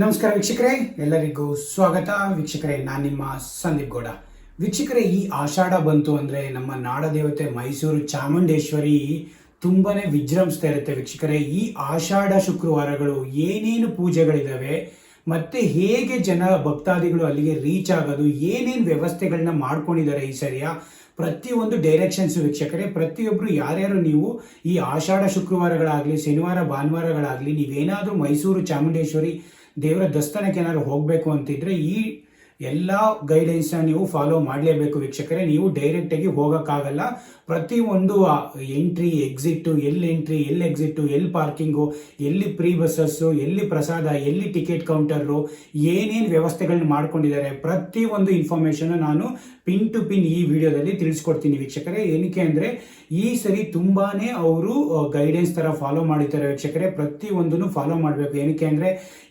ನಮಸ್ಕಾರ ವೀಕ್ಷಕರೇ, ಎಲ್ಲರಿಗೂ ಸ್ವಾಗತ. ವೀಕ್ಷಕರೇ, ನಾನು ನಿಮ್ಮ ಸಂದೀಪ್ ಗೌಡ. ವೀಕ್ಷಕರೇ, ಈ ಆಷಾಢ ಬಂತು ಅಂದರೆ ನಮ್ಮ ನಾಡದೇವತೆ ಮೈಸೂರು ಚಾಮುಂಡೇಶ್ವರಿ ತುಂಬಾನೇ ವಿಜೃಂಭಿಸ್ತಾ ಇರುತ್ತೆ. ವೀಕ್ಷಕರೇ, ಈ ಆಷಾಢ ಶುಕ್ರವಾರಗಳು ಏನೇನು ಪೂಜೆಗಳಿದಾವೆ ಮತ್ತೆ ಹೇಗೆ ಜನ ಭಕ್ತಾದಿಗಳು ಅಲ್ಲಿಗೆ ರೀಚ್ ಆಗೋದು, ಏನೇನು ವ್ಯವಸ್ಥೆಗಳನ್ನ ಮಾಡ್ಕೊಂಡಿದ್ದಾರೆ ಈ ಸರಿಯ ಪ್ರತಿಯೊಂದು ಡೈರೆಕ್ಷನ್ಸ್ ವೀಕ್ಷಕರೇ, ಪ್ರತಿಯೊಬ್ಬರು ಯಾರ್ಯಾರು ನೀವು ಈ ಆಷಾಢ ಶುಕ್ರವಾರಗಳಾಗಲಿ ಶನಿವಾರ ಭಾನುವಾರಗಳಾಗಲಿ ನೀವೇನಾದರೂ ಮೈಸೂರು ಚಾಮುಂಡೇಶ್ವರಿ ದೇವರ ದಸ್ಥಾನಕ್ಕೆ ಏನಾದ್ರು ಹೋಗಬೇಕು ಅಂತಿದ್ರೆ ಈ ಎಲ್ಲ ಗೈಡೆನ್ಸ್ನ ನೀವು ಫಾಲೋ ಮಾಡಲೇಬೇಕು ವೀಕ್ಷಕರೇ. ನೀವು ಡೈರೆಕ್ಟಾಗಿ ಹೋಗೋಕ್ಕಾಗಲ್ಲ. ಪ್ರತಿಯೊಂದು ಎಂಟ್ರಿ ಎಕ್ಸಿಟ್ಟು, ಎಲ್ಲಿ ಎಂಟ್ರಿ ಎಲ್ಲಿ ಎಕ್ಸಿಟ್ಟು, ಎಲ್ಲಿ ಪಾರ್ಕಿಂಗು, ಎಲ್ಲಿ ಪ್ರೀ ಬಸ್ಸಸ್ಸು, ಎಲ್ಲಿ ಪ್ರಸಾದ, ಎಲ್ಲಿ ಟಿಕೆಟ್ ಕೌಂಟರು, ಏನೇನು ವ್ಯವಸ್ಥೆಗಳನ್ನ ಮಾಡ್ಕೊಂಡಿದ್ದಾರೆ ಪ್ರತಿಯೊಂದು ಇನ್ಫಾರ್ಮೇಷನ್ ನಾನು ಪಿನ್ ಟು ಪಿನ್ ಈ ವಿಡಿಯೋದಲ್ಲಿ ತಿಳಿಸ್ಕೊಡ್ತೀನಿ ವೀಕ್ಷಕರೇ. ಏನಕ್ಕೆ ಅಂದರೆ ಈ ಸರಿ ತುಂಬಾನೇ ಅವರು ಗೈಡೆನ್ಸ್ ಥರ ಫಾಲೋ ಮಾಡಿದ್ದಾರೆ ವೀಕ್ಷಕರೇ. ಪ್ರತಿಯೊಂದನ್ನು ಫಾಲೋ ಮಾಡಬೇಕು. ಏನಕ್ಕೆ ಅಂದರೆ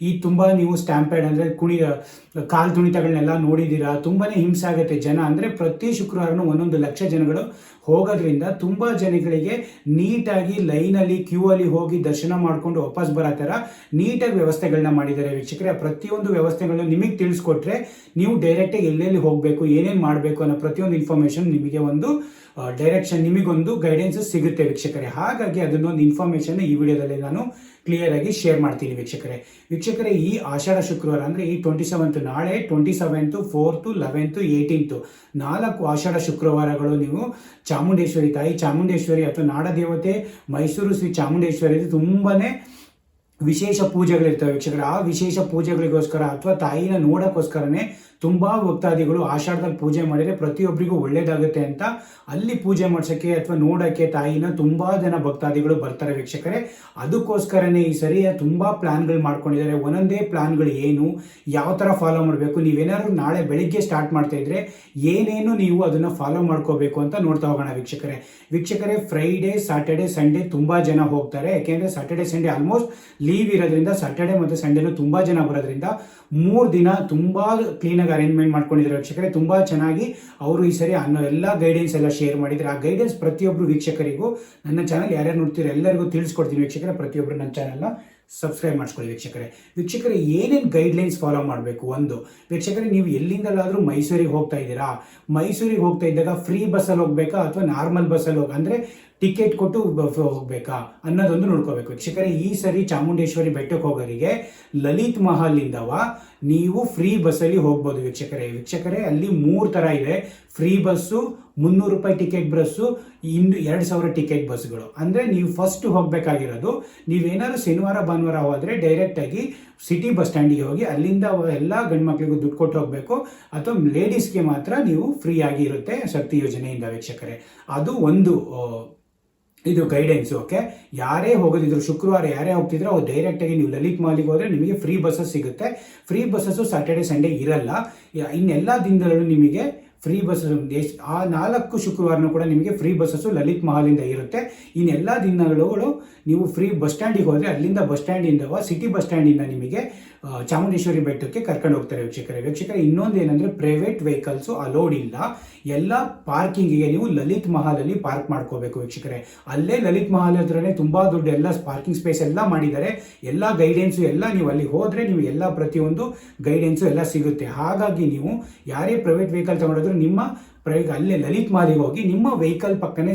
ಈ ತುಂಬ ನೀವು ಸ್ಟ್ಯಾಂಪೇಡ್ ಅಂದರೆ ಕಾಲು ತುಣಿತಗಳನ್ನೆಲ್ಲ ನೋಡಿದ್ದೀರಾ. ತುಂಬಾನೇ ಹಿಂಸೆ ಆಗುತ್ತೆ ಜನ ಅಂದರೆ ಪ್ರತಿ ಶುಕ್ರವಾರನೂ 1 ಲಕ್ಷ ಜನಗಳು ಹೋಗೋದ್ರಿಂದ ತುಂಬ ಜನಗಳಿಗೆ ನೀಟಾಗಿ ಲೈನಲ್ಲಿ ಕ್ಯೂ ಅಲ್ಲಿ ಹೋಗಿ ದರ್ಶನ ಮಾಡಿಕೊಂಡು ವಾಪಸ್ ಬರೋ ಥರ ನೀಟಾಗಿ ವ್ಯವಸ್ಥೆಗಳನ್ನ ಮಾಡಿದ್ದಾರೆ ವೀಕ್ಷಕರೇ. ಪ್ರತಿಯೊಂದು ವ್ಯವಸ್ಥೆಗಳನ್ನ ನಿಮಗೆ ತಿಳಿಸ್ಕೊಟ್ರೆ ನೀವು ಡೈರೆಕ್ಟಾಗಿ ಎಲ್ಲೆಲ್ಲಿ ಹೋಗಬೇಕು, ಏನೇನು ಮಾಡಬೇಕು ಅನ್ನೋ ಪ್ರತಿಯೊಂದು ಇನ್ಫಾರ್ಮೇಷನ್ ನಿಮಗೆ ಒಂದು ಡೈರೆಕ್ಷನ್, ನಿಮಗೊಂದು ಗೈಡೆನ್ಸ್ ಸಿಗುತ್ತೆ ವೀಕ್ಷಕರೇ. ಹಾಗಾಗಿ ಅದನ್ನೊಂದು ಇನ್ಫಾರ್ಮೇಷನ್ ಈ ವಿಡಿಯೋದಲ್ಲಿ ನಾನು ಕ್ಲಿಯರ್ ಆಗಿ ಶೇರ್ ಮಾಡ್ತೀನಿ ವೀಕ್ಷಕರೇ. ಈ ಆಷಾಢ ಶುಕ್ರವಾರ ಅಂದರೆ ಈ 27 ನಾಳೆ 27, 4, 11, 18 4 ಆಷಾಢ ಶುಕ್ರವಾರಗಳು ನೀವು ಚಾಮುಂಡೇಶ್ವರಿ ತಾಯಿ ಚಾಮುಂಡೇಶ್ವರಿ ಅಥವಾ ನಾಡದೇವತೆ ಮೈಸೂರು ಶ್ರೀ ಚಾಮುಂಡೇಶ್ವರಿ ತುಂಬಾನೇ ವಿಶೇಷ ಪೂಜೆಗಳಿರ್ತವೆ ವೀಕ್ಷಕರೇ. ಆ ವಿಶೇಷ ಪೂಜೆಗಳಿಗೋಸ್ಕರ ಅಥವಾ ತಾಯಿನ ನೋಡೋಕ್ಕೋಸ್ಕರನೇ ತುಂಬಾ ಭಕ್ತಾದಿಗಳು ಆಷಾಢದಲ್ಲಿ ಪೂಜೆ ಮಾಡಿದರೆ ಪ್ರತಿಯೊಬ್ಬರಿಗೂ ಒಳ್ಳೇದಾಗುತ್ತೆ ಅಂತ ಅಲ್ಲಿ ಪೂಜೆ ಮಾಡ್ಸೋಕ್ಕೆ ಅಥವಾ ನೋಡೋಕ್ಕೆ ತಾಯಿನ ತುಂಬಾ ಜನ ಭಕ್ತಾದಿಗಳು ಬರ್ತಾರೆ ವೀಕ್ಷಕರೇ. ಅದಕ್ಕೋಸ್ಕರನೇ ಈ ಸರಿ ತುಂಬಾ ಪ್ಲಾನ್ಗಳು ಮಾಡ್ಕೊಂಡಿದ್ದಾರೆ. ಒಂದೊಂದೇ ಪ್ಲಾನ್ಗಳು ಏನು, ಯಾವ ಥರ ಫಾಲೋ ಮಾಡಬೇಕು, ನೀವೇನಾದ್ರು ನಾಳೆ ಬೆಳಿಗ್ಗೆ ಸ್ಟಾರ್ಟ್ ಮಾಡ್ತಾ ಇದ್ರೆ ಏನೇನು ನೀವು ಅದನ್ನ ಫಾಲೋ ಮಾಡ್ಕೋಬೇಕು ಅಂತ ನೋಡ್ತಾ ಹೋಗೋಣ ವೀಕ್ಷಕರೇ. ಫ್ರೈಡೇ, ಸ್ಯಾಟರ್ಡೆ, ಸಂಡೇ ತುಂಬಾ ಜನ ಹೋಗ್ತಾರೆ. ಯಾಕೆಂದ್ರೆ ಸ್ಯಾಟರ್ಡೆ ಸಂಡೇ ಆಲ್ಮೋಸ್ಟ್ ಲೀವ್ ಇರೋದ್ರಿಂದ ಸ್ಯಾಟರ್ಡೆ ಮತ್ತು ಸಂಡೇನು ತುಂಬಾ ಜನ ಬರೋದ್ರಿಂದ 3 ದಿನ ತುಂಬಾ ಕ್ಲೀನಾಗಿ ಅರೇಂಜ್ಮೆಂಟ್ ಮಾಡ್ಕೊಂಡಿದ್ದಾರೆ ವೀಕ್ಷಕರೇ. ತುಂಬಾ ಚೆನ್ನಾಗಿ ಅವರು ಈ ಸರಿ ಅನ್ನೋ ಎಲ್ಲ ಗೈಡೆನ್ಸ್ ಎಲ್ಲ ಶೇರ್ ಮಾಡಿದ್ರೆ ಆ ಗೈಡೆನ್ಸ್ ಪ್ರತಿಯೊಬ್ಬರು ವೀಕ್ಷಕರಿಗೂ ನನ್ನ ಚಾನಲ್ ಯಾರ್ಯಾರು ನೋಡ್ತೀರೋ ಎಲ್ಲರಿಗೂ ತಿಳಿಸ್ಕೊಡ್ತೀನಿ ವೀಕ್ಷಕರೇ. ಪ್ರತಿಯೊಬ್ಬರು ನನ್ನ ಚಾನಲ್ನ ಸಬ್ಸ್ಕ್ರೈಬ್ ಮಾಡ್ಕೊಳ್ಳಿ ವೀಕ್ಷಕರೇ. ಏನೇನು ಗೈಡ್ಲೈನ್ಸ್ ಫಾಲೋ ಮಾಡಬೇಕು. ಒಂದು ವೀಕ್ಷಕರೇ, ನೀವು ಎಲ್ಲಿಂದಲಾದರೂ ಮೈಸೂರಿಗೆ ಹೋಗ್ತಾ ಇದ್ದೀರಾ, ಮೈಸೂರಿಗೆ ಹೋಗ್ತಾ ಇದ್ದಾಗ ಫ್ರೀ ಬಸ್ಸಲ್ಲಿ ಹೋಗ್ಬೇಕಾ ಅಥವಾ ನಾರ್ಮಲ್ ಬಸ್ಸಲ್ಲಿ ಅಂದರೆ ಟಿಕೆಟ್ ಕೊಟ್ಟು ಹೋಗ್ಬೇಕಾ ಅನ್ನೋದೊಂದು ನೋಡ್ಕೋಬೇಕು ವೀಕ್ಷಕರೇ. ಈ ಸರಿ ಚಾಮುಂಡೇಶ್ವರಿ ಬೆಟ್ಟಕ್ಕೆ ಹೋಗೋರಿಗೆ ಲಲಿತ್ ಮಹಲಿಂದವ ನೀವು ಫ್ರೀ ಬಸ್ಸಲ್ಲಿ ಹೋಗ್ಬೋದು ವೀಕ್ಷಕರೇ. ಅಲ್ಲಿ 3 ಥರ ಇದೆ. ಫ್ರೀ ಬಸ್ಸು, 300 ರೂಪಾಯಿ ಟಿಕೆಟ್ ಬಸ್ಸು, 2000 ಟಿಕೆಟ್ ಬಸ್ಗಳು. ಅಂದರೆ ನೀವು ಫಸ್ಟ್ ಹೋಗಬೇಕಾಗಿರೋದು, ನೀವೇನಾದ್ರು ಶನಿವಾರ ಭಾನುವಾರ ಹೋದರೆ ಡೈರೆಕ್ಟಾಗಿ ಸಿಟಿ ಬಸ್ ಸ್ಟ್ಯಾಂಡಿಗೆ ಹೋಗಿ ಅಲ್ಲಿಂದ ಎಲ್ಲ ಗಂಡು ಮಕ್ಕಳಿಗೂ ದುಡ್ಡು ಕೊಟ್ಟು ಹೋಗಬೇಕು. ಅಥವಾ ಲೇಡೀಸ್ಗೆ ಮಾತ್ರ ನೀವು ಫ್ರೀ ಆಗಿ ಇರುತ್ತೆ ಶಕ್ತಿ ಯೋಜನೆಯಿಂದ ವೀಕ್ಷಕರೇ. ಅದು ಒಂದು ಇದು ಗೈಡೆನ್ಸ್. ಓಕೆ, ಯಾರೇ ಹೋಗೋದಿದ್ರು ಶುಕ್ರವಾರ ಯಾರೇ ಹೋಗ್ತಿದ್ರು ಅವ್ರು ಡೈರೆಕ್ಟಾಗಿ ನೀವು ಲಲಿತ್ ಮಹಲಿಗೆ ಹೋದರೆ ನಿಮಗೆ ಫ್ರೀ ಬಸ್ಸಸ್ ಸಿಗುತ್ತೆ. ಫ್ರೀ ಬಸ್ಸಸ್ಸು ಸ್ಯಾಟರ್ಡೆ ಸಂಡೇ ಇರಲ್ಲ. ಇನ್ನೆಲ್ಲ ದಿನದಲ್ಲೂ ನಿಮಗೆ ಫ್ರೀ ಬಸ್ ಆ 4 ಶುಕ್ರವಾರನೂ ಕೂಡ ನಿಮಗೆ ಫ್ರೀ ಬಸ್ಸಸ್ಸು ಲಲಿತ್ ಮಹಲಿಂದ ಇರುತ್ತೆ. ಇನ್ನೆಲ್ಲ ದಿನಗಳು ನೀವು ಫ್ರೀ ಬಸ್ ಸ್ಟ್ಯಾಂಡಿಗೆ ಹೋದರೆ ಅಲ್ಲಿಂದ ಬಸ್ ಸ್ಟ್ಯಾಂಡಿಂದ ಸಿಟಿ ಬಸ್ ಸ್ಟ್ಯಾಂಡಿಂದ ನಿಮಗೆ ಚಾಮುಂಡೇಶ್ವರಿ ಬೆಟ್ಟಕ್ಕೆ ಕರ್ಕೊಂಡು ಹೋಗ್ತಾರೆ ವೀಕ್ಷಕರೇ. ಇನ್ನೊಂದು ಏನಂದರೆ ಪ್ರೈವೇಟ್ ವೆಹಿಕಲ್ಸು ಅಲೋಡ್ ಇಲ್ಲ. ಎಲ್ಲ ಪಾರ್ಕಿಂಗಿಗೆ ನೀವು ಲಲಿತ್ ಮಹಲಲ್ಲಿ ಪಾರ್ಕ್ ಮಾಡ್ಕೋಬೇಕು ವೀಕ್ಷಕರೇ. ಅಲ್ಲೇ ಲಲಿತ್ ಮಹಲ್ ಹತ್ರನೇ ತುಂಬ ದೊಡ್ಡ ಎಲ್ಲ ಪಾರ್ಕಿಂಗ್ ಸ್ಪೇಸ್ ಎಲ್ಲ ಮಾಡಿದ್ದಾರೆ. ಎಲ್ಲ ಗೈಡೆನ್ಸು ಎಲ್ಲ ನೀವು ಅಲ್ಲಿ ಹೋದರೆ ನೀವು ಎಲ್ಲ ಪ್ರತಿಯೊಂದು ಗೈಡೆನ್ಸು ಎಲ್ಲ ಸಿಗುತ್ತೆ. ಹಾಗಾಗಿ ನೀವು ಯಾರೇ ಪ್ರೈವೇಟ್ ವೆಹಿಕಲ್ ತಗೊಂಡಿದ್ರು ನಿಮ್ಮ ಅಲ್ಲೇ ಲಲಿತ್ ಮಹಲಿಗೆ ಹೋಗಿ ನಿಮ್ಮ ವೆಹಿಕಲ್ ಪಕ್ಕನೇ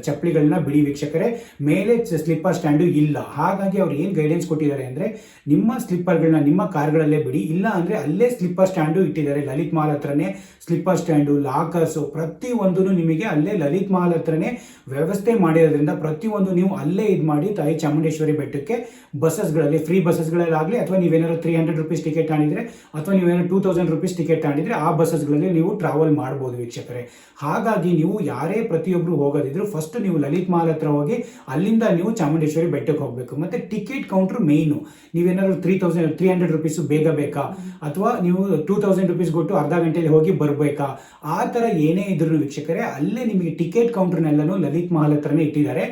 ಚಪ್ಪಲಿಗಳನ್ನ ಬಿಡಿ ವೀಕ್ಷಕರೇ. ಮೇಲೆ ಸ್ಲಿಪ್ಪರ್ ಸ್ಟ್ಯಾಂಡು ಇಲ್ಲ. ಹಾಗಾಗಿ ಅವ್ರು ಏನು ಗೈಡೆನ್ಸ್ ಕೊಟ್ಟಿದ್ದಾರೆ ಅಂದರೆ ನಿಮ್ಮ ಸ್ಲಿಪ್ಪರ್ಗಳನ್ನ ನಿಮ್ಮ ಕಾರ್ಗಳಲ್ಲೇ ಬಿಡಿ. ಇಲ್ಲ ಅಂದರೆ ಅಲ್ಲೇ ಸ್ಲಿಪ್ಪರ್ ಸ್ಟ್ಯಾಂಡು ಇಟ್ಟಿದ್ದಾರೆ. ಲಲಿತ್ ಮಹಲ್ ಹತ್ರನೇ ಸ್ಲಿಪ್ಪರ್ ಸ್ಟ್ಯಾಂಡು, ಲಾಕರ್ಸು ಪ್ರತಿಯೊಂದು ನಿಮಗೆ ಅಲ್ಲೇ ಲಲಿತ್ ಮಹಲ್ ಹತ್ರನೇ ವ್ಯವಸ್ಥೆ ಮಾಡಿರೋದ್ರಿಂದ ಪ್ರತಿಯೊಂದು ನೀವು ಅಲ್ಲೇ ಇದು ಮಾಡಿ ತಾಯಿ ಚಾಮುಂಡೇಶ್ವರಿ ಬೆಟ್ಟಕ್ಕೆ ಬಸ್ಸಸ್ಗಳಲ್ಲಿ ಫ್ರೀ ಬಸ್ಸಸ್ಗಳಲ್ಲಾಗಲಿ ಅಥವಾ ನೀವೇನಾದ್ರು 300 ರೂಪೀಸ್ ಟಿಕೆಟ್ ತಗೊಂಡಿದ್ರೆ ಅಥವಾ ನೀವೇನಾದ್ರು 2000 ರೂಪೀಸ್ ಟಿಕೆಟ್ ತಗೊಂಡಿದ್ರೆ ಆ ಬಸ್ಸಸ್ಗಳಲ್ಲಿ ನೀವು ಟ್ರಾವೆಲ್ ಮಾಡ್ಬೋದು ವೀಕ್ಷಕರೇ. ಹಾಗಾಗಿ ನೀವು ಯಾರೇ ಪ್ರತಿಯೊಬ್ಬರು ಹೋಗೋದಿದ್ರು ಫಸ್ಟ್ ನೀವು ಲಲಿತ್ ಮಹಲ್ ಹತ್ರ ಹೋಗಿ ಅಲ್ಲಿಂದ ನೀವು ಚಾಮುಂಡೇಶ್ವರಿ ಬೆಟ್ಟಕ್ಕೆ ಹೋಗಬೇಕು. ಮತ್ತೆ ಟಿಕೆಟ್ ಕೌಂಟರ್ ಮೇಯ್ನು. ನೀವೇನಾದ್ರು 300 ರೂಪೀಸ್ ಬೇಗ ಬೇಕಾ ಅಥವಾ ನೀವು 2000 ರೂಪೀಸ್ ಕೊಟ್ಟು ಅರ್ಧ ಗಂಟೆಯಲ್ಲಿ ಹೋಗಿ ಬರಬೇಕಾ, ಆ ಥರ ಏನೇ ಇದ್ರು ವೀಕ್ಷಕರೇ ಅಲ್ಲೇ ನಿಮಗೆ ಟಿಕೆಟ್ ಕೌಂಟರ್ನೆಲ್ಲನೂ ಲಲಿತ್ ಮಹಲ್ ಹತ್ರನೇ ಇಟ್ಟಿದ್ದಾರೆ.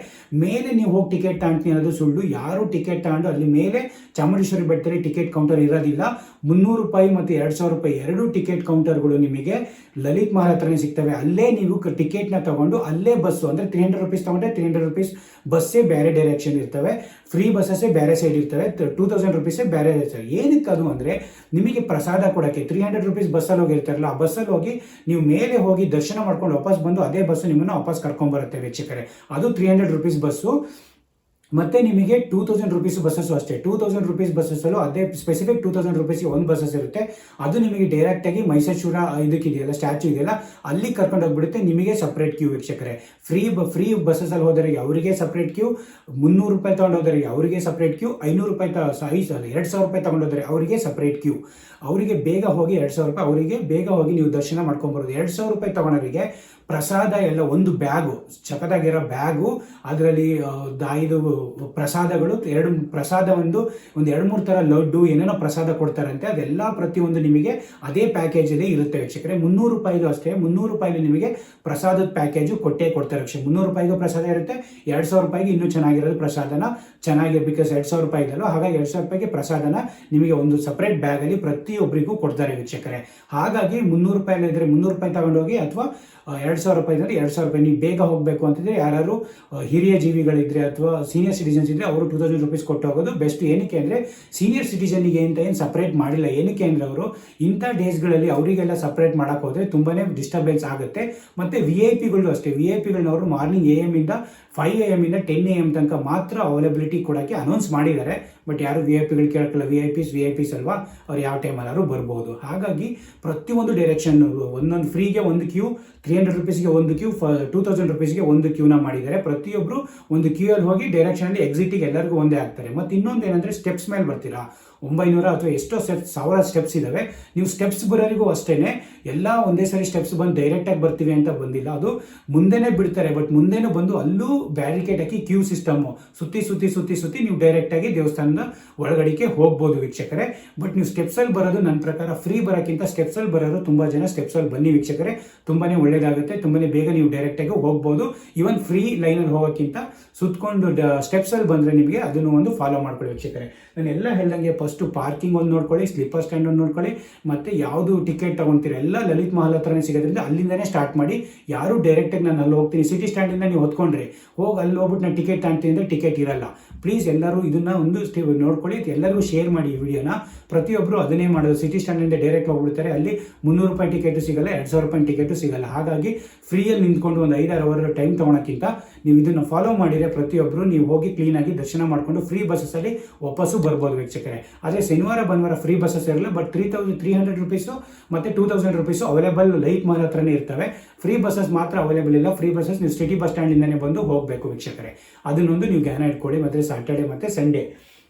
ಮೇಲೆ ನೀವು ಹೋಗಿ ಟಿಕೆಟ್ ತಗೊಂಡ್ತೀನಿ ಅನ್ನೋದು ಸುಳ್ಳು. ಯಾರು ಟಿಕೆಟ್ ತಗೊಂಡು ಅಲ್ಲಿ ಮೇಲೆ ಚಾಮುಂಡೇಶ್ವರಿ ಬೆಟ್ಟದಲ್ಲಿ ಟಿಕೆಟ್ ಕೌಂಟರ್ ಇರೋದಿಲ್ಲ. 300 ರೂಪಾಯಿ ಮತ್ತು 2000 ರೂಪಾಯಿ ಎರಡು ಟಿಕೆಟ್ ಕೌಂಟರ್ಗಳು ನಿಮಗೆ ಲಲಿತ್ ಮಹಲ್ ಹತ್ರನೇ ಸಿಗ್ತವೆ. ಅಲ್ಲೇ ನೀವು ಟಿಕೆಟ್ನ ತಗೊಂಡು ಅಲ್ಲೇ ಬಸ್ಸು ಅಂದರೆ 300 ರೂಪೀಸ್ ತಗೊಂಡ್ರೆ 300 ರೂಪೀಸ್ ಬಸ್ಸೇ ಬೇರೆ ಡೈರೆಕ್ಷನ್ ಇರ್ತವೆ, ಫ್ರೀ ಬಸ್ಸಸ್ಸೇ ಬೇರೆ ಸೈಡ್ ಇರ್ತವೆ, 2000 ರೂಪೀಸೇ ಬೇರೆ ಇರ್ತವೆ. ಏನಕ್ಕೆ ಅದು ಅಂದರೆ ನಿಮಗೆ ಪ್ರಸಾದ ಕೊಡೋಕ್ಕೆ 300 ರೂಪೀಸ್ ಬಸ್ಸಲ್ಲಿ ಹೋಗಿರ್ತಾರಲ್ಲ, ಆ ಬಸ್ಸಲ್ಲಿ ಹೋಗಿ ನೀವು ಮೇಲೆ ಹೋಗಿ ದರ್ಶನ ಮಾಡ್ಕೊಂಡು ವಾಪಸ್ ಬಂದು ಅದೇ ಬಸ್ಸು ನಿಮ್ಮನ್ನು ವಾಪಸ್ ಕರ್ಕೊಂಡ್ಬರುತ್ತೆ ವೀಕ್ಷಕರೇ. ಅದು 300 ರೂಪೀಸ್ ಬಸ್ಸು. ಮತ್ತೆ ನಿಮಗೆ 2000 ರೂಪೀಸ್ ಬಸ್ಸಸ್ಸು ಅಷ್ಟೇ. 2000 ರೂಪೀಸ್ ಬಸ್ಸಸ್ಸಲ್ಲೂ ಅದೇ ಸ್ಪೆಸಿಫಿಕ್ 2000 ರೂಪೀಸ್ಗೆ ಒಂದು ಬಸ್ಸಸ್ ಇರುತ್ತೆ. ಅದು ನಿಮಗೆ ಡೈರೆಕ್ಟಾಗಿ ಮೈಸೂರ ಇದಕ್ಕಿದೆಯಲ್ಲ, ಸ್ಟ್ಯಾಚ್ಯೂ ಇದೆಯಲ್ಲ, ಅಲ್ಲಿ ಕರ್ಕೊಂಡು ಹೋಗ್ಬಿಡುತ್ತೆ. ನಿಮಗೆ ಸಪ್ರೇಟ್ ಕ್ಯೂ ವೀಕ್ಷಕರೇ. ಫ್ರೀ ಬಸ್ಸಸ್ಸಲ್ಲಿ ಹೋದವರಿಗೆ ಅವರಿಗೆ ಸಪ್ರೇಟ್ ಕ್ಯೂ, 300 ರೂಪಾಯಿ ತೊಗೊಂಡೋದರಿಗೆ ಅವರಿಗೆ ಸಪ್ರೇಟ್ ಕ್ಯೂ, 500 ರೂಪಾಯಿ 2000 ರೂಪಾಯಿ ತೊಗೊಂಡೋದ್ರೆ ಅವರಿಗೆ ಸಪ್ರೇಟ್ ಕ್ಯೂ. ಅವರಿಗೆ ಬೇಗ ಹೋಗಿ 2000 ರೂಪಾಯಿ ಅವರಿಗೆ ಬೇಗ ಹೋಗಿ ನೀವು ದರ್ಶನ ಮಾಡ್ಕೊಂಬರೋದು. 2000 ರೂಪಾಯಿ ತೊಗೊಳೋರಿಗೆ ಪ್ರಸಾದ ಎಲ್ಲ ಒಂದು ಬ್ಯಾಗು, ಚಕದಾಗಿರೋ ಬ್ಯಾಗು, ಅದರಲ್ಲಿ ಇದು ಪ್ರಸಾದಗಳು ಪ್ರಸಾದ ಒಂದು 2-3 ಥರ ಲಡ್ಡು ಏನೇನೋ ಪ್ರಸಾದ ಕೊಡ್ತಾರಂತೆ. ಅದೆಲ್ಲ ಪ್ರತಿಯೊಂದು ನಿಮಗೆ ಅದೇ ಪ್ಯಾಕೇಜಲ್ಲಿ ಇರುತ್ತೆ ವೀಕ್ಷಕರೇ. 300 ರೂಪಾಯಿದು ಅಷ್ಟೇ. 300 ರೂಪಾಯಿಲಿ ನಿಮಗೆ ಪ್ರಸಾದದ ಪ್ಯಾಕೇಜು ಕೊಡ್ತಾರೆ ವೀಕ್ಷಕ. 300 ರೂಪಾಯಿಗೂ ಪ್ರಸಾದ ಇರುತ್ತೆ, 2000 ರೂಪಾಯಿಗೆ ಇನ್ನೂ ಚೆನ್ನಾಗಿರೋದು ಪ್ರಸಾದನ ಬಿಕಾಸ್ 2000 ರೂಪಾಯಿ ಇದಲ್ವ, ಹಾಗಾಗಿ 2000 ರೂಪಾಯಿಗೆ ಪ್ರಸಾದನ ನಿಮಗೆ ಒಂದು ಸಪ್ರೇಟ್ ಬ್ಯಾಗಲ್ಲಿ ಪ್ರತಿಯೊಬ್ಬರಿಗೂ ಕೊಡ್ತಾರೆ ವೀಕ್ಷಕರೇ. ಹಾಗಾಗಿ 300 ರೂಪಾಯಿ ಇದ್ದರೆ 300 ರೂಪಾಯಿ ತಗೊಂಡೋಗಿ, ಅಥವಾ 2000 ರೂಪಾಯಿ ಇದ್ದರೆ 2000 ರೂಪಾಯಿ. ನೀವು ಬೇಗ ಹೋಗಬೇಕು ಅಂತಂದರೆ ಯಾರು ಹಿರಿಯ ಜೀವಿಗಳಿದ್ರೆ ಅಥವಾ ಸೀನಿಯರ್ ಸಿಟಿಜನ್ಸ್ ಇದ್ದರೆ ಅವರು 2000 ರೂಪೀಸ್ ಕೊಟ್ಟು ಹೋಗೋದು ಬೆಸ್ಟ್. ಏನಕ್ಕೆ ಅಂದರೆ ಸೀನಿಯರ್ ಸಿಟಿಜನ್ನಿಗೆ ಅಂತ ಏನು ಸಪ್ರೇಟ್ ಮಾಡಿಲ್ಲ. ಏನಕ್ಕೆ ಅಂದರೆ ಅವರು ಇಂಥ ಡೇಸ್ಗಳಲ್ಲಿ ಅವರಿಗೆಲ್ಲ ಸಪ್ರೇಟ್ ಮಾಡೋಕ್ಕೆ ಹೋದರೆ ತುಂಬಾ ಡಿಸ್ಟರ್ಬೆನ್ಸ್ ಆಗುತ್ತೆ. ಮತ್ತು VIP ಗಳು ಅಷ್ಟೇ. VIP ಗಳನ್ನವರು ಮಾರ್ನಿಂಗ್ AM ಇಂದ 5 AM ಇಂದ 10 AM ತನಕ ಮಾತ್ರ ಅವೈಲಬಿಲಿಟಿ ಕೊಡೋಕ್ಕೆ ಅನೌನ್ಸ್ ಮಾಡಿದ್ದಾರೆ. ಬಟ್ ಯಾರು VIP ಗಳು ಕೇಳೋಕ್ಕಲ್ಲ. VIPs ಅಲ್ವಾ, ಅವ್ರು ಯಾವ ಟೈಮಲ್ಲಾದ್ರು ಬರ್ಬೋದು. ಹಾಗಾಗಿ ಪ್ರತಿಯೊಂದು ಡೈರೆಕ್ಷನ್ ಒಂದೊಂದು ಫ್ರೀಗೆ ಒಂದು ಕ್ಯೂ, 300 ರೂಪೀಸ್ಗೆ ಒಂದು ಕ್ಯೂ, 2000 ರೂಪೀಸ್ಗೆ ಒಂದು ಕ್ಯೂನ ಮಾಡಿದ್ದಾರೆ. ಪ್ರತಿಯೊಬ್ಬರು ಒಂದು ಕ್ಯೂಯಲ್ಲಿ ಹೋಗಿ ಡೈರೆಕ್ಷನಲ್ಲಿ ಎಕ್ಸಿಟಿಗೆ ಎಲ್ಲರಿಗೂ ಒಂದೇ ಆಗ್ತಾರೆ. ಮತ್ತು ಇನ್ನೊಂದು ಏನಂದರೆ ಸ್ಟೆಪ್ಸ್ ಮೇಲೆ ಬರ್ತೀರಾ, 900 ಅಥವಾ ಎಷ್ಟೋ ಸ್ಟೆಪ್ಸ್, 1000 ಸ್ಟೆಪ್ಸ್ ಇದ್ದಾವೆ. ನೀವು ಸ್ಟೆಪ್ಸ್ ಬರೋರಿಗೂ ಅಷ್ಟೇ ಎಲ್ಲ ಒಂದೇ ಸರಿ ಸ್ಟೆಪ್ಸ್ ಬಂದು ಡೈರೆಕ್ಟಾಗಿ ಬರ್ತೀವಿ ಅಂತ ಬಂದಿಲ್ಲ. ಅದು ಮುಂದೆನೇ ಬಿಡ್ತಾರೆ. ಬಟ್ ಮುಂದೆನೂ ಬಂದು ಅಲ್ಲೂ ಬ್ಯಾರಿಕೇಡ್ ಹಾಕಿ ಕ್ಯೂ ಸಿಸ್ಟಮ್ಮು ಸುತ್ತಿ ನೀವು ಡೈರೆಕ್ಟಾಗಿ ದೇವಸ್ಥಾನದ ಒಳಗಡೆಗೆ ಹೋಗ್ಬೋದು ವೀಕ್ಷಕರೇ. ಬಟ್ ನೀವು ಸ್ಟೆಪ್ಸಲ್ಲಿ ಬರೋದು ನನ್ನ ಪ್ರಕಾರ ಫ್ರೀ ಬರೋಕ್ಕಿಂತ ಸ್ಟೆಪ್ಸಲ್ಲಿ ಬರೋರು ತುಂಬ ಜನ ಸ್ಟೆಪ್ಸಲ್ಲಿ ಬನ್ನಿ ವೀಕ್ಷಕರೇ. ತುಂಬಾ ಒಳ್ಳೆಯದಾಗುತ್ತೆ. ತುಂಬಾ ಬೇಗ ನೀವು ಡೈರೆಕ್ಟಾಗಿ ಹೋಗ್ಬೋದು. ಈವನ್ ಫ್ರೀ ಲೈನಲ್ಲಿ ಹೋಗೋಕ್ಕಿಂತ ಸುತ್ತಕೊಂಡು ಸ್ಟೆಪ್ಸಲ್ಲಿ ಬಂದರೆ ನಿಮಗೆ ಅದನ್ನು ಒಂದು ಫಾಲೋ ಮಾಡ್ಕೊಳ್ಳಿ ವೀಕ್ಷಕರೇ. ನಾನು ಎಲ್ಲ ಹೇಳ್ದಂಗೆ ಫಸ್ಟು ಪಾರ್ಕಿಂಗ್ ಒಂದು ನೋಡ್ಕೊಳ್ಳಿ, ಸ್ಲೀಪರ್ ಸ್ಟ್ಯಾಂಡ್ ಒಂದು ನೋಡ್ಕೊಳ್ಳಿ, ಮತ್ತು ಯಾವುದು ಟಿಕೆಟ್ ತೊಗೊಳ್ತೀರ ಎಲ್ಲ ಲಲಿತ್ ಮಹಲ್ ಹತ್ರನೇ ಸಿಗೋದ್ರಿಂದ ಅಲ್ಲಿಂದನೇ ಸ್ಟಾರ್ಟ್ ಮಾಡಿ. ಯಾರು ಡೈರೆಕ್ಟಾಗಿ ನಾನು ಅಲ್ಲಿ ಹೋಗ್ತೀನಿ ಸಿಟಿ ಸ್ಟ್ಯಾಂಡಿಂದ ನೀವು ಹೊತ್ಕೊಂಡ್ರಿ ಅಲ್ಲಿ ಹೋಗ್ಬಿಟ್ಟು ನಾನು ಟಿಕೆಟ್ ತಗೊಳ್ತೀನಿ ಅಂದರೆ ಟಿಕೆಟ್ ಇರಲ್ಲ. ಪ್ಲೀಸ್ ಎಲ್ಲರೂ ಇದನ್ನು ಒಂದು ನೋಡ್ಕೊಳ್ಳಿ. ಎಲ್ಲರಿಗೂ ಶೇರ್ ಮಾಡಿ ಈ ವಿಡಿಯೋನ. ಪ್ರತಿಯೊಬ್ಬರು ಅದನ್ನೇ ಮಾಡೋದು. ಸಿಟಿ ಸ್ಟ್ಯಾಂಡಿಂದ ಡೈರೆಕ್ಟ್ ಹೋಗ್ಬಿಡ್ತಾರೆ. ಅಲ್ಲಿ 300 ರೂಪಾಯಿ ಟಿಕೆಟು ಸಿಗಲ್ಲ, 2000 ರೂಪಾಯಿ ಟಿಕೆಟು ಸಿಗಲ್ಲ. ಹಾಗಾಗಿ ಫ್ರೀಯಲ್ಲಿ ನಿಂತ್ಕೊಂಡು ಒಂದು 5-6 ಅವರ್ ಟೈಮ್ ತೊಗೊಳಕ್ಕಿಂತ ನೀವು ಇದನ್ನು ಫಾಲೋ ಮಾಡಿದರೆ ಪ್ರತಿಯೊಬ್ಬರು ನೀವು ಹೋಗಿ ಕ್ಲೀನಾಗಿ ದರ್ಶನ ಮಾಡಿಕೊಂಡು ಫ್ರೀ ಬಸ್ಸಲ್ಲಿ ವಾಪಸ್ಸು ಬರ್ಬೋದು ವೀಕ್ಷಕರೇ. ಆದರೆ ಶನಿವಾರ ಭಾನುವಾರ ಫ್ರೀ ಬಸ್ಸಸ್ ಇರಲ್ಲ. ಬಟ್ 300 ರೂಪೀಸು ಮತ್ತು 2000 ರೂಪೀಸು ಅವೈಲೇಬಲ್ ಲೈಟ್ ಮಹಲ್ ಹತ್ರನೇ ಇರ್ತವೆ. ಫ್ರೀ ಬಸ್ಸಸ್ ಮಾತ್ರ ಅವೈಲೇಬಲ್ ಇಲ್ಲ. ಫ್ರೀ ಬಸ್ಸಸ್ ನೀವು ಸಿಟಿ ಬಸ್ ಸ್ಟ್ಯಾಂಡಿಂದನೇ ಬಂದು ಹೋಗಬೇಕು ವೀಕ್ಷಕರೇ. ಅದನ್ನೊಂದು ನೀವು ಜ್ಞಾನ ಇಟ್ಕೊಳ್ಳಿ. ಮತ್ತು ಸಾಟರ್ಡೆ ಮತ್ತು ಸಂಡೇ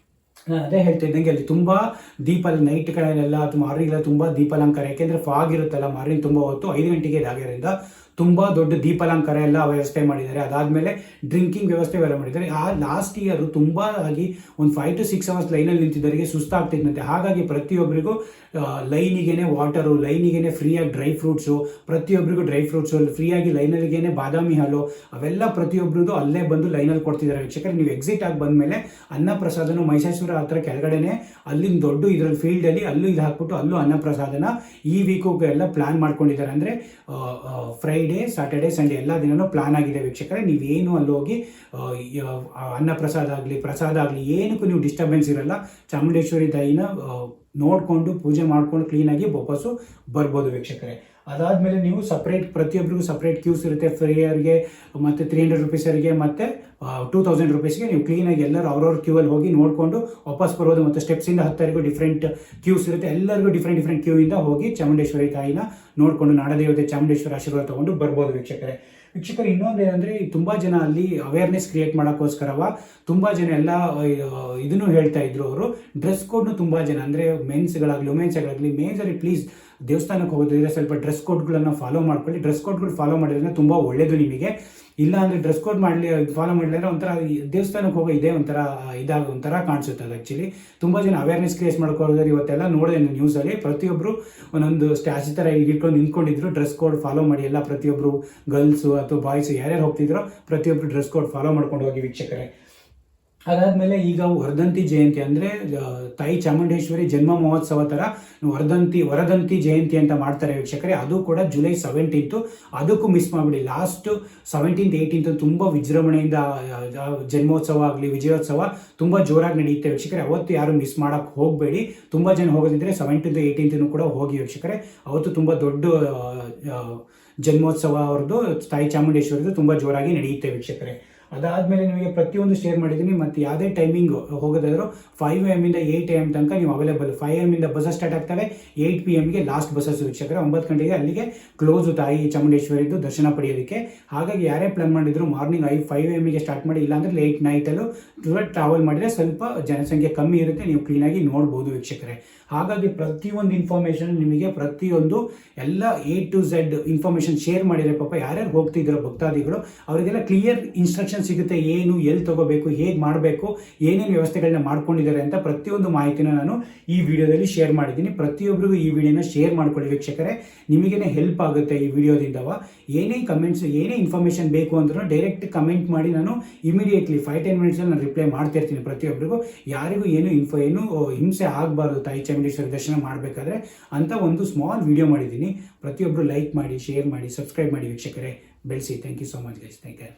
ನಾನು ಅದೇ ಹೇಳ್ತಾ ಇದ್ದಂಗೆ ಅಲ್ಲಿ ತುಂಬ ನೈಟ್ ಕಡೆಯಲ್ಲೆಲ್ಲ ಅಥವಾ ಮಾರ್ನಿಂಗೆಲ್ಲ ತುಂಬ ದೀಪಾಲಂಕಾರ. ಯಾಕೆಂದರೆ ಫಾಗ್ ಇರುತ್ತಲ್ಲ ಮಾರ್ನಿಂಗ್ ತುಂಬ ಹೊತ್ತು 5 ಗಂಟೆಗೆ ಇದಾಗಿರೋದ್ರಿಂದ ತುಂಬ ದೊಡ್ಡ ದೀಪಾಲಂಕಾರ ಎಲ್ಲ ವ್ಯವಸ್ಥೆ ಮಾಡಿದ್ದಾರೆ. ಅದಾದಮೇಲೆ ಡ್ರಿಂಕಿಂಗ್ ವ್ಯವಸ್ಥೆ ಎಲ್ಲ ಮಾಡಿದ್ದಾರೆ. ಆ ಲಾಸ್ಟ್ ಇಯರು ತುಂಬ ಆಗಿ ಒಂದು 5 to 6 ಅವರ್ಸ್ ಲೈನಲ್ಲಿ ನಿಂತಿದ್ದವರಿಗೆ ಸುಸ್ತಾಗ್ತಿದ್ದಂತೆ. ಹಾಗಾಗಿ ಪ್ರತಿಯೊಬ್ಬರಿಗೂ ಲೈನಿಗೇನೆ ವಾಟರು, ಲೈನಿಗೇನೆ ಫ್ರೀಯಾಗಿ ಡ್ರೈ ಫ್ರೂಟ್ಸು, ಪ್ರತಿಯೊಬ್ಬರಿಗೂ ಡ್ರೈ ಫ್ರೂಟ್ಸು ಫ್ರೀಯಾಗಿ ಲೈನಲ್ಲಿಗೇನೆ ಬಾದಾಮಿ ಹಾಲು ಅವೆಲ್ಲ ಪ್ರತಿಯೊಬ್ಬರದು ಅಲ್ಲೇ ಬಂದು ಲೈನಲ್ಲಿ ಕೊಡ್ತಿದ್ದಾರೆ ವೀಕ್ಷಕರು. ನೀವು ಎಕ್ಸಿಟ್ ಆಗಿ ಬಂದಮೇಲೆ ಅನ್ನಪ್ರಸಾದನು ಮೈಸೂರು ಹತ್ರ ಕೆಳಗಡೆನೆ ಅಲ್ಲಿಂದ ದೊಡ್ಡ ಇದರಲ್ಲಿ ಫೀಲ್ಡಲ್ಲಿ ಅಲ್ಲೂ ಇದು ಹಾಕ್ಬಿಟ್ಟು ಅಲ್ಲೂ ಅನ್ನಪ್ರಸಾದನ ಈ ವೀಕು ಎಲ್ಲ ಪ್ಲ್ಯಾನ್ ಮಾಡ್ಕೊಂಡಿದ್ದಾರೆ. ಅಂದರೆ ಫ್ರೈಡೇ, ಸಾಟರ್ಡೆ, ಸಂಡೇ ಎಲ್ಲ ದಿನವೂ ಪ್ಲಾನ್ ಆಗಿದೆ ವೀಕ್ಷಕರೇ. ನೀವೇನು ಅಲ್ಲಿ ಹೋಗಿ ಅನ್ನಪ್ರಸಾದ ಆಗಲಿ ಪ್ರಸಾದ ಆಗಲಿ ಏನಕ್ಕೂ ನೀವು ಡಿಸ್ಟರ್ಬೆನ್ಸ್ ಇರಲ್ಲ. ಚಾಮುಂಡೇಶ್ವರಿ ತಾಯಿನ ನೋಡಿಕೊಂಡು ಪೂಜೆ ಮಾಡಿಕೊಂಡು ಕ್ಲೀನಾಗಿ ವಾಪಸ್ಸು ಬರ್ಬೋದು ವೀಕ್ಷಕರೇ. ಅದಾದಮೇಲೆ ನೀವು ಸಪ್ರೇಟ್ ಪ್ರತಿಯೊಬ್ಬರಿಗೂ ಸಪ್ರೇಟ್ ಕ್ಯೂಸ್ ಇರುತ್ತೆ. ಫ್ರೀಯರಿಗೆ ಮತ್ತು 300 ರೂಪೀಸರಿಗೆ ಮತ್ತು 2000 ರೂಪೀಸ್ಗೆ ನೀವು ಕ್ಲೀನಾಗಿ ಎಲ್ಲರೂ ಅವ್ರವ್ರ ಕ್ಯೂವಲ್ಲಿ ಹೋಗಿ ನೋಡಿಕೊಂಡು ವಾಪಸ್ ಬರೋದು. ಮತ್ತು ಸ್ಟೆಪ್ಸಿಂದ 10 ಡಿಫ್ರೆಂಟ್ ಕ್ಯೂಸ್ ಇರುತ್ತೆ. ಎಲ್ಲರಿಗೂ ಡಿಫ್ರೆಂಟ್ ಕ್ಯೂಯಿಂದ ಹೋಗಿ ಚಾಮುಂಡೇಶ್ವರಿ ತಾಯಿನ ನೋಡಿಕೊಂಡು ನಾಡದೇವತೆ ಚಾಮುಂಡೇಶ್ವರಿ ಆಶೀರ್ವಾದ ತೊಗೊಂಡು ಬರ್ಬೋದು ವೀಕ್ಷಕರೇ. ಇನ್ನೊಂದು ಏನಂದರೆ ತುಂಬ ಜನ ಅಲ್ಲಿ ಅವೇರ್ನೆಸ್ ಕ್ರಿಯೇಟ್ ಮಾಡೋಕ್ಕೋಸ್ಕರವ ತುಂಬ ಜನ ಎಲ್ಲ ಇದನ್ನು ಹೇಳ್ತಾ ಇದ್ರು. ಅವರು ಡ್ರೆಸ್ ಕೋಡ್ನು ತುಂಬ ಜನ ಅಂದರೆ ಮೆನ್ಸ್ಗಳಾಗಲಿ ವುಮೆನ್ಸ್ಗಳಾಗಲಿ ಮೇಜರಿ ಪ್ಲೀಸ್ ದೇವಸ್ಥಾನಕ್ಕೆ ಹೋಗೋದ್ರಿಂದ ಸ್ವಲ್ಪ ಡ್ರೆಸ್ ಕೋಡ್ಗಳನ್ನು ಫಾಲೋ ಮಾಡ್ಕೊಳ್ಳಿ. ಡ್ರೆಸ್ ಕೋಡ್ಗಳು ಫಾಲೋ ಮಾಡಿದ್ರೆ ತುಂಬ ಒಳ್ಳೆಯದು ನಿಮಗೆ. ಇಲ್ಲ ಅಂದರೆ ಡ್ರೆಸ್ ಕೋಡ್ ಫಾಲೋ ಮಾಡಲಿಲ್ಲ ಒಂಥರ ದೇವಸ್ಥಾನಕ್ಕೆ ಹೋಗೋ ಇದೇ ಒಂಥರ ಕಾಣಿಸುತ್ತೆ. ಅದು ಆ್ಯಕ್ಚುಲಿ ತುಂಬ ಜನ ಅವೇರ್ನೆಸ್ ಕ್ರಿಯೇಟ್ ಮಾಡ್ಕೊಳ್ಳೋದ್ರೆ ಇವತ್ತೆಲ್ಲ ನೋಡಿದೆ ನ್ಯೂಸಲ್ಲಿ ಪ್ರತಿಯೊಬ್ಬರು ಒಂದೊಂದು ಸ್ಟ್ಯಾಚು ಥರ ಇಟ್ಕೊಂಡು ನಿಂತ್ಕೊಂಡಿದ್ರು. ಡ್ರೆಸ್ ಕೋಡ್ ಫಾಲೋ ಮಾಡಿ ಎಲ್ಲ ಪ್ರತಿಯೊಬ್ಬರು ಗರ್ಲ್ಸು ಅಥವಾ ಬಾಯ್ಸು ಯಾರ್ಯಾರು ಹೋಗ್ತಿದ್ರು ಪ್ರತಿಯೊಬ್ಬರು ಡ್ರೆಸ್ ಕೋಡ್ ಫಾಲೋ ಮಾಡ್ಕೊಂಡು ಹೋಗಿ ವೀಕ್ಷಕರೇ. ಅದಾದ್ಮೇಲೆ ಈಗ ವರ್ಧಂತಿ ಜಯಂತಿ ಅಂದ್ರೆ ತಾಯಿ ಚಾಮುಂಡೇಶ್ವರಿ ಜನ್ಮ ಮಹೋತ್ಸವ ತರ ವರದಂತಿ ಜಯಂತಿ ಅಂತ ಮಾಡ್ತಾರೆ ವೀಕ್ಷಕರೇ. ಅದು ಕೂಡ ಜುಲೈ 17th. ಅದಕ್ಕೂ ಮಿಸ್ ಮಾಡ್ಬಿಡಿ. ಲಾಸ್ಟ್ 17th 18th ತುಂಬಾ ವಿಜೃಂಭಣೆಯಿಂದ ಜನ್ಮೋತ್ಸವ ಆಗಲಿ ವಿಜಯೋತ್ಸವ ತುಂಬಾ ಜೋರಾಗಿ ನಡೆಯುತ್ತೆ ವೀಕ್ಷಕರೇ. ಅವತ್ತು ಯಾರು ಮಿಸ್ ಮಾಡಕ್ ಹೋಗಬೇಡಿ. ತುಂಬಾ ಜನ ಹೋಗೋದಿದ್ರೆ 17th 18th ಕೂಡ ಹೋಗಿ ವೀಕ್ಷಕರೇ. ಅವತ್ತು ತುಂಬಾ ದೊಡ್ಡ ಜನ್ಮೋತ್ಸವ ಅವ್ರದ್ದು ತಾಯಿ ಚಾಮುಂಡೇಶ್ವರಿದು ತುಂಬಾ ಜೋರಾಗಿ ನಡೆಯುತ್ತೆ ವೀಕ್ಷಕರೇ. ಅದಾದಮೇಲೆ ನಿಮಗೆ ಪ್ರತಿಯೊಂದು ಶೇರ್ ಮಾಡಿದ್ದೀನಿ. ಮತ್ತು ಯಾವುದೇ ಟೈಮಿಂಗ್ ಹೋಗೋದಾದರೂ 5 AM ಇಂದ 8 AM ತನಕ ನೀವು ಅವೈಲೇಬಲ್. 5 AM ಇಂದ ಬಸ್ ಸ್ಟಾರ್ಟ್ ಆಗ್ತವೆ, 8 PM ಗೆ ಲಾಸ್ಟ್ ಬಸ್ಸಸ್ ವೀಕ್ಷಕರೇ. 9 ಗಂಟೆಗೆ ಅಲ್ಲಿಗೆ ಕ್ಲೋಸ್ ತಾಯಿ ಚಾಮುಂಡೇಶ್ವರಿದು ದರ್ಶನ ಪಡೆಯೋದಕ್ಕೆ. ಹಾಗಾಗಿ ಯಾರೇ ಪ್ಲಾನ್ ಮಾಡಿದ್ರು ಮಾರ್ನಿಂಗ್ 5 AM ಗೆ ಸ್ಟಾರ್ಟ್ ಮಾಡಿ, ಇಲ್ಲಾಂದ್ರೆ ಲೇಟ್ ನೈಟಲ್ಲೂ ಟ್ರಾವೆಲ್ ಮಾಡಿದರೆ ಸ್ವಲ್ಪ ಜನಸಂಖ್ಯೆ ಕಮ್ಮಿ ಇರುತ್ತೆ, ನೀವು ಕ್ಲೀನಾಗಿ ನೋಡ್ಬೋದು ವೀಕ್ಷಕರೇ. ಹಾಗಾಗಿ ಪ್ರತಿಯೊಂದು ಇನ್ಫಾರ್ಮೇಷನ್ ನಿಮಗೆ ಪ್ರತಿಯೊಂದು ಎಲ್ಲ A to Z information share ಮಾಡಿದರೆ ಪಾಪ ಯಾರ್ಯಾರು ಹೋಗ್ತಿದ್ರು ಭಕ್ತಾದಿಗಳು ಅವರಿಗೆಲ್ಲ ಕ್ಲಿಯರ್ ಇನ್ಸ್ಟ್ರಕ್ಷನ್ ಸಿಗುತ್ತೆ. ಏನು ಎಲ್ಲಿ ತಗೋಬೇಕು, ಹೇಗೆ ಮಾಡಬೇಕು, ಏನೇನು ವ್ಯವಸ್ಥೆಗಳನ್ನ ಮಾಡ್ಕೊಂಡಿದ್ದಾರೆ ಅಂತ ಪ್ರತಿಯೊಂದು ಮಾಹಿತಿನ ನಾನು ಈ ವಿಡಿಯೋದಲ್ಲಿ ಶೇರ್ ಮಾಡಿದ್ದೀನಿ. ಪ್ರತಿಯೊಬ್ಬರಿಗೂ ಈ ವಿಡಿಯೋನ ಶೇರ್ ಮಾಡ್ಕೊಳ್ಳಿ ವೀಕ್ಷಕರೇ. ನಿಮಗೇನೆ ಹೆಲ್ಪ್ ಆಗುತ್ತೆ ಈ ವಿಡಿಯೋದಿಂದವ. ಏನೇ ಕಮೆಂಟ್ಸ್, ಏನೇ ಇನ್ಫಾರ್ಮೇಷನ್ ಬೇಕು ಅಂದ್ರೂ ಡೈರೆಕ್ಟ್ ಕಮೆಂಟ್ ಮಾಡಿ, ನಾನು ಇಮಿಡಿಯೇಟ್ಲಿ 5-10 ಮಿನಿಟ್ಸಲ್ಲಿ ನಾನು ರಿಪ್ಲೈ ಮಾಡ್ತಿರ್ತೀನಿ ಪ್ರತಿಯೊಬ್ಬರಿಗೂ. ಯಾರಿಗೂ ಏನು ಹಿಂಸೆ ಆಗಬಾರ್ದು ತಾಯಿ ಚಾಮುಂಡೇಶ್ವರಿ ದರ್ಶನ ಮಾಡಬೇಕಾದ್ರೆ ಅಂತ ಒಂದು ಸ್ಮಾಲ್ ವಿಡಿಯೋ ಮಾಡಿದ್ದೀನಿ. ಪ್ರತಿಯೊಬ್ಬರು ಲೈಕ್ ಮಾಡಿ, ಶೇರ್ ಮಾಡಿ, ಸಬ್ಸ್ಕ್ರೈಬ್ ಮಾಡಿ ವೀಕ್ಷಕರೇ. ಬೆಳೆಸಿ. Thank you so much guys. Take care.